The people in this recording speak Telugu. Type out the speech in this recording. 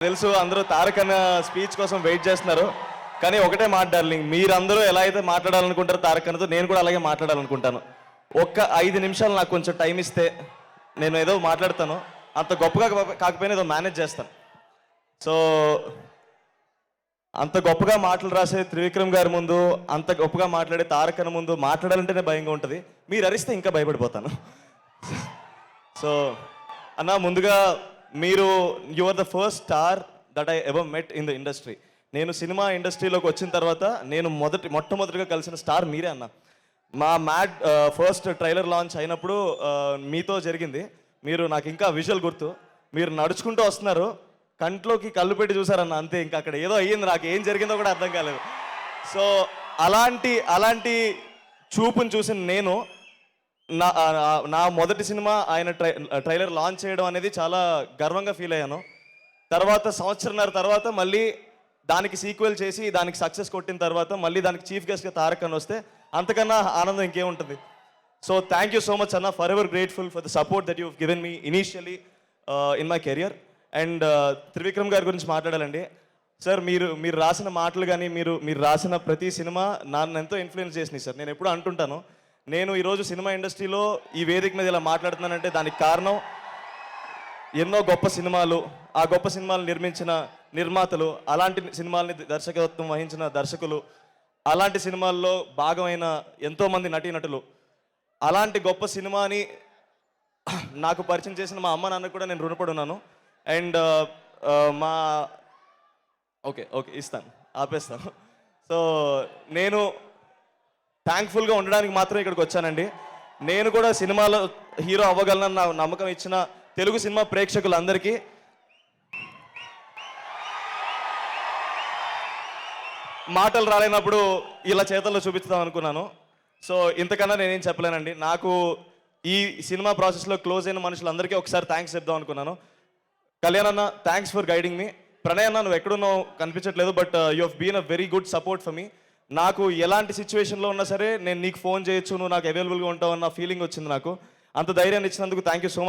తెలుసు అందరూ తారక్ అన్న స్పీచ్ కోసం వెయిట్ చేస్తున్నారు. కానీ ఒకటే మాట డార్లింగ్, మీరందరూ ఎలా అయితే మాట్లాడాలనుకుంటారో తారక్ అన్నతో నేను కూడా అలాగే మాట్లాడాలనుకుంటాను. ఒక్క 5 నిమిషాలు నాకు కొంచెం టైం ఇస్తే నేను ఏదో మాట్లాడతాను. అంత గొప్పగా కాకపోయినా ఏదో మేనేజ్ చేస్తాను. సో అంత గొప్పగా మాటలు రాసే త్రివిక్రమ్ గారి ముందు, అంత గొప్పగా మాట్లాడే తారక్ అన్న ముందు మాట్లాడాలంటేనే భయంగా ఉంటుంది. మీరు అరిస్తే ఇంకా భయపడిపోతాను. సో అన్న, ముందుగా మీరు you are the first star that I ever met in the industry. నేను సినిమా ఇండస్ట్రీలోకి వచ్చిన తర్వాత నేను మొట్టమొదటిగా కలిసిన స్టార్ మీరే అన్న. మా మ్యాడ్ ఫస్ట్ ట్రైలర్ లాంచ్ అయినప్పుడు మీతో జరిగింది. మీరు నాకు ఇంకా విజువల్ గుర్తు. మీరు నడుచుకుంటూ వస్తున్నారు, కంట్లోకి కళ్ళు పెట్టి చూసారన్న, అంతే. ఇంకా అక్కడ ఏదో అయ్యింది, నాకు ఏం జరిగిందో కూడా అర్థం కాలేదు. సో అలాంటి చూపుని చూసిన నేను నా మొదటి సినిమా ఆయన ట్రైలర్ లాంచ్ చేయడం అనేది చాలా గర్వంగా ఫీల్ అయ్యాను. తర్వాత సంవత్సరంన్నర తర్వాత మళ్ళీ దానికి సీక్వెల్ చేసి దానికి సక్సెస్ కొట్టిన తర్వాత మళ్ళీ దానికి చీఫ్ గెస్ట్గా తారక్ అన్న వస్తే అంతకన్నా ఆనందం ఇంకేముంటుంది. So thank you so much అన్న, forever grateful for the support that you given me initially in my career. And Trivikram గారి గురించి మాట్లాడాలండి. సార్, మీరు రాసిన మాటలు కానీ మీరు రాసిన ప్రతి సినిమా నన్ను ఎంతో ఇన్ఫ్లుయెన్స్ చేసినాయి సార్. నేను ఎప్పుడూ అంటుంటాను, నేను ఈరోజు సినిమా ఇండస్ట్రీలో ఈ వేదిక మీద ఇలా మాట్లాడుతున్నానంటే దానికి కారణం ఎన్నో గొప్ప సినిమాలు, ఆ గొప్ప సినిమాలు నిర్మించిన నిర్మాతలు, అలాంటి సినిమాల్ని దర్శకత్వం వహించిన దర్శకులు, అలాంటి సినిమాల్లో భాగమైన ఎంతోమంది నటీనటులు, అలాంటి గొప్ప సినిమాని నాకు పరిచయం చేసిన మా అమ్మ నాన్న కూడా నేను రుణపడి ఉన్నాను. అండ్ మా ఓకే ఇస్తాను, ఆపేస్తాను. సో నేను థ్యాంక్ఫుల్గా ఉండడానికి మాత్రం ఇక్కడికి వచ్చానండి. నేను కూడా సినిమాలో హీరో అవ్వగలనని నా నమ్మకం ఇచ్చిన తెలుగు సినిమా ప్రేక్షకులందరికీ మాటలు రాలేనప్పుడు ఇలా చేతల్లో చూపిస్తాం అనుకున్నాను. సో ఇంతకన్నా నేనేం చెప్పలేనండి. నాకు ఈ సినిమా ప్రాసెస్లో క్లోజ్ అయిన మనుషులందరికీ ఒకసారి థ్యాంక్స్ చెప్దాం అనుకున్నాను. కళ్యాణ్ అన్న, thanks for guiding me. Pranay అన్న, నువ్వు ఎక్కడున్నావు కనిపించట్లేదు, but you have been a very good support for me. నాకు ఎలాంటి సిచ్యువేషన్లో ఉన్నా సరే నేను నీకు ఫోన్ చేయొచ్చు, నువ్వు నాకు అవైలబుల్గా ఉంటావు అన్న ఫీలింగ్ వచ్చింది నాకు. అంత ధైర్యాన్ని ఇచ్చినందుకు థ్యాంక్ యూ సో మచ్.